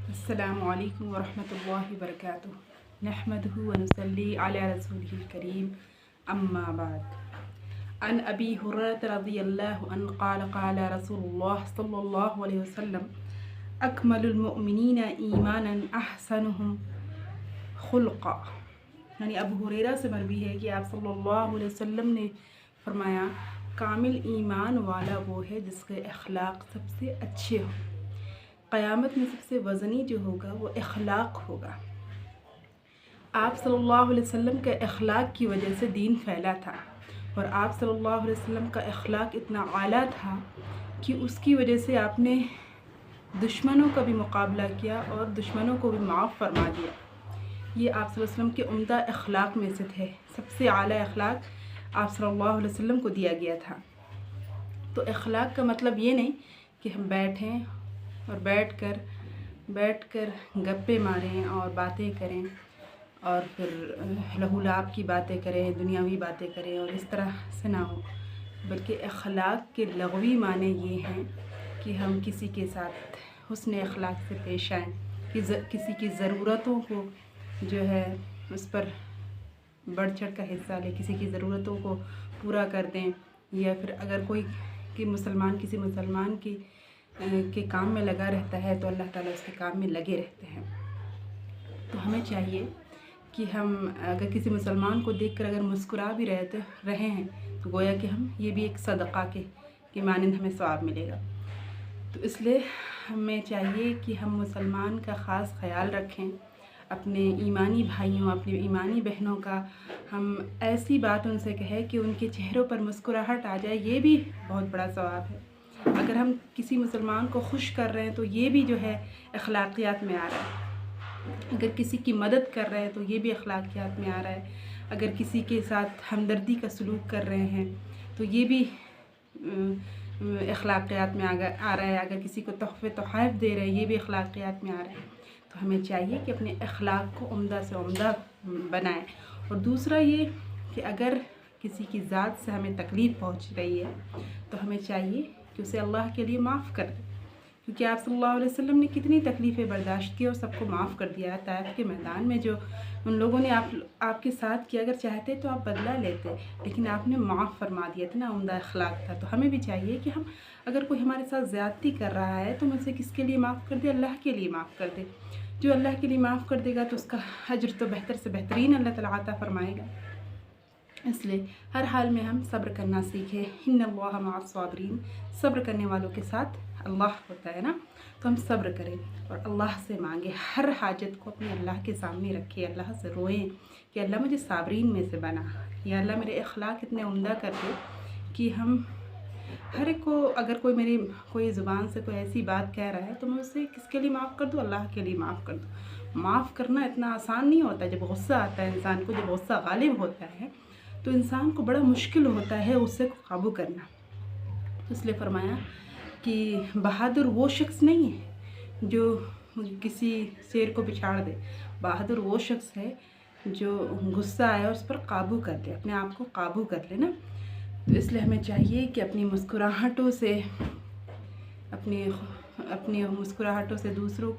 السلام علیکم ورحمۃ اللہ وبرکاتہ نحمدہ ونصلی علی رسولہ الکریم اما بعد عن ابی ہریرہ رضی اللہ عنہ قال قال رسول اللہ صلی اللہ علیہ وسلم اکمل المؤمنین ایمانا احسنهم خلقا، یعنی ابو ہریرہ سے مروی ہے کہ آپ صلی اللہ علیہ وسلم نے فرمایا کامل ایمان والا وہ ہے جس کے اخلاق سب سے اچھے ہوں۔ قیامت میں سب سے وزنی جو ہوگا وہ اخلاق ہوگا۔ آپ صلی اللہ علیہ وسلم کے اخلاق کی وجہ سے دین پھیلا تھا، اور آپ صلی اللہ علیہ وسلم کا اخلاق اتنا اعلیٰ تھا کہ اس کی وجہ سے آپ نے دشمنوں کا بھی مقابلہ کیا اور دشمنوں کو بھی معاف فرما دیا۔ یہ آپ صلی اللہ علیہ وسلم کے عمدہ اخلاق میں سے تھے، سب سے اعلیٰ اخلاق آپ صلی اللہ علیہ وسلم کو دیا گیا تھا۔ تو اخلاق کا مطلب یہ نہیں کہ ہم بیٹھیں اور بیٹھ کر گپے ماریں اور باتیں کریں اور پھر لہو لعب کی باتیں کریں، دنیاوی باتیں کریں، اور اس طرح سے نہ ہو، بلکہ اخلاق کے لغوی معنی یہ ہیں کہ ہم کسی کے ساتھ حسن اخلاق سے پیش آئیں، کہ کسی کی ضرورتوں کو جو ہے اس پر بڑھ چڑھ کر حصہ لیں، کسی کی ضرورتوں کو پورا کر دیں، یا پھر اگر کوئی کسی مسلمان کے کام میں لگا رہتا ہے تو اللہ تعالیٰ اس کے کام میں لگے رہتے ہیں۔ تو ہمیں چاہیے کہ ہم اگر کسی مسلمان کو دیکھ کر اگر مسکرا بھی رہے ہیں تو گویا کہ ہم یہ بھی ایک صدقہ کے مانند ہمیں ثواب ملے گا۔ تو اس لیے ہمیں چاہیے کہ ہم مسلمان کا خاص خیال رکھیں، اپنے ایمانی بھائیوں، اپنے ایمانی بہنوں کا ہم ایسی بات ان سے کہیں کہ ان کے چہروں پر مسکراہٹ آ جائے، یہ بھی بہت بڑا ثواب ہے۔ اگر ہم کسی مسلمان کو خوش کر رہے ہیں تو یہ بھی جو ہے اخلاقیات میں آ رہا ہے۔ اگر کسی کی مدد کر رہے ہیں تو یہ بھی اخلاقیات میں آ رہا ہے۔ اگر کسی کے ساتھ ہمدردی کا سلوک کر رہے ہیں تو یہ بھی اخلاقیات میں آ رہا ہے۔ اگر کسی کو تحفے تحائف دے رہے ہیں یہ بھی اخلاقیات میں آ رہا ہے۔ تو ہمیں چاہیے کہ اپنے اخلاق کو عمدہ سے عمدہ بنائیں۔ اور دوسرا یہ کہ اگر کسی کی ذات سے ہمیں تکلیف پہنچ رہی ہے تو ہمیں چاہیے کہ اسے اللہ کے لیے معاف کر دیں، کیونکہ آپ صلی اللہ علیہ وسلم نے کتنی تکلیفیں برداشت کی اور سب کو معاف کر دیا ہے۔ طائف کے میدان میں جو ان لوگوں نے آپ کے ساتھ کیا، اگر چاہتے تو آپ بدلہ لیتے، لیکن آپ نے معاف فرما دیا، اتنا عمدہ اخلاق تھا۔ تو ہمیں بھی چاہیے کہ ہم اگر کوئی ہمارے ساتھ زیادتی کر رہا ہے تو ہم اسے کس کے لیے معاف کر دے؟ اللہ کے لیے معاف کر دے۔ جو اللہ کے لیے معاف کر دے گا تو اس کا اجر تو بہتر سے بہترین اللہ تعالیٰ عطا فرمائے گا۔ اس لیے ہر حال میں ہم صبر کرنا سیکھیں۔ ان اللہ مع الصابرین، صبر کرنے والوں کے ساتھ اللہ ہوتا ہے نا، تو ہم صبر کریں اور اللہ سے مانگیں، ہر حاجت کو اپنے اللہ کے سامنے رکھیں، اللہ سے روئیں کہ اللہ مجھے صابرین میں سے بنا، یا اللہ میرے اخلاق اتنے عمدہ کر دے کہ ہم ہر ایک کو، اگر کوئی زبان سے کوئی ایسی بات کہہ رہا ہے تو میں اسے کس کے لیے معاف کر دوں؟ اللہ کے لیے معاف کر دوں۔ معاف کرنا اتنا آسان نہیں ہوتا۔ جب غصہ آتا ہے انسان کو، جب غصہ غالب ہوتا ہے تو انسان کو بڑا مشکل ہوتا ہے غصے کو قابو کرنا۔ اس لیے فرمایا کہ بہادر وہ شخص نہیں ہے جو کسی شیر کو پچھاڑ دے، بہادر وہ شخص ہے جو غصہ آئے اور اس پر قابو کر لے، اپنے آپ کو قابو کر لے نا۔ تو اس لیے ہمیں چاہیے کہ اپنی مسکراہٹوں سے دوسروں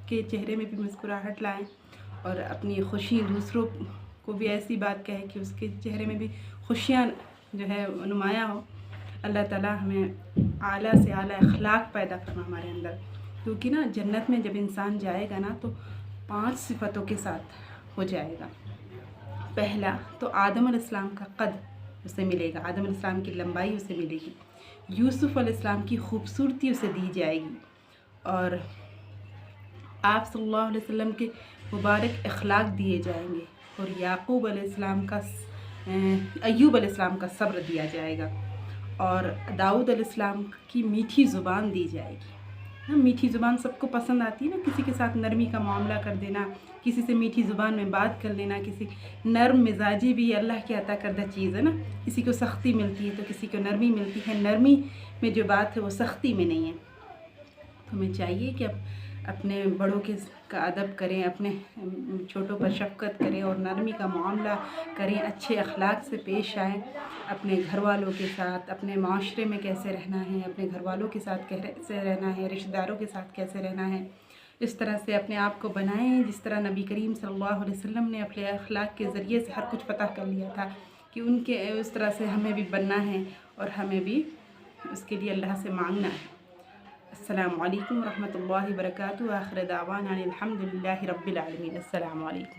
کے چہرے میں بھی مسکراہٹ لائیں، اور اپنی خوشی دوسروں کو بھی ایسی بات کہیں کہ اس کے چہرے میں بھی خوشیاں جو ہے نمایاں ہو۔ اللہ تعالیٰ ہمیں اعلیٰ سے اعلیٰ اخلاق پیدا کرنا ہمارے اندر، کیونکہ نا جنت میں جب انسان جائے گا نا تو 5 صفتوں کے ساتھ ہو جائے گا۔ پہلا تو آدم علیہ السلام کا قد اسے ملے گا، آدم علیہ السلام کی لمبائی اسے ملے گی، یوسف علیہ السلام کی خوبصورتی اسے دی جائے گی، اور آپ صلی اللہ علیہ وسلم کے مبارک اخلاق دیے جائیں گے، اور ایوب علیہ السلام کا صبر دیا جائے گا، اور داؤد علیہ السلام کی میٹھی زبان دی جائے گی۔ میٹھی زبان سب کو پسند آتی ہے نا، کسی کے ساتھ نرمی کا معاملہ کر دینا، کسی سے میٹھی زبان میں بات کر لینا، کسی نرم مزاجی بھی اللہ کی عطا کردہ چیز ہے نا۔ کسی کو سختی ملتی ہے تو کسی کو نرمی ملتی ہے، نرمی میں جو بات ہے وہ سختی میں نہیں ہے۔ تو ہمیں چاہیے کہ اپنے بڑوں کا ادب کریں، اپنے چھوٹوں پر شفقت کریں اور نرمی کا معاملہ کریں، اچھے اخلاق سے پیش آئیں، اپنے گھر والوں کے ساتھ، اپنے معاشرے میں کیسے رہنا ہے، اپنے گھر والوں کے ساتھ کیسے رہنا ہے، رشتہ داروں کے ساتھ کیسے رہنا ہے، اس طرح سے اپنے آپ کو بنائیں جس طرح نبی کریم صلی اللہ علیہ وسلم نے اپنے اخلاق کے ذریعے سے ہر کچھ فتح کر لیا تھا، کہ ان کے اس طرح سے ہمیں بھی بننا ہے اور ہمیں بھی اس کے لیے اللہ سے مانگنا ہے۔ السلام علیکم ورحمۃ اللہ وبرکاتہ۔ آخر دعوانا الحمد للہ رب العالمین۔ السلام علیکم۔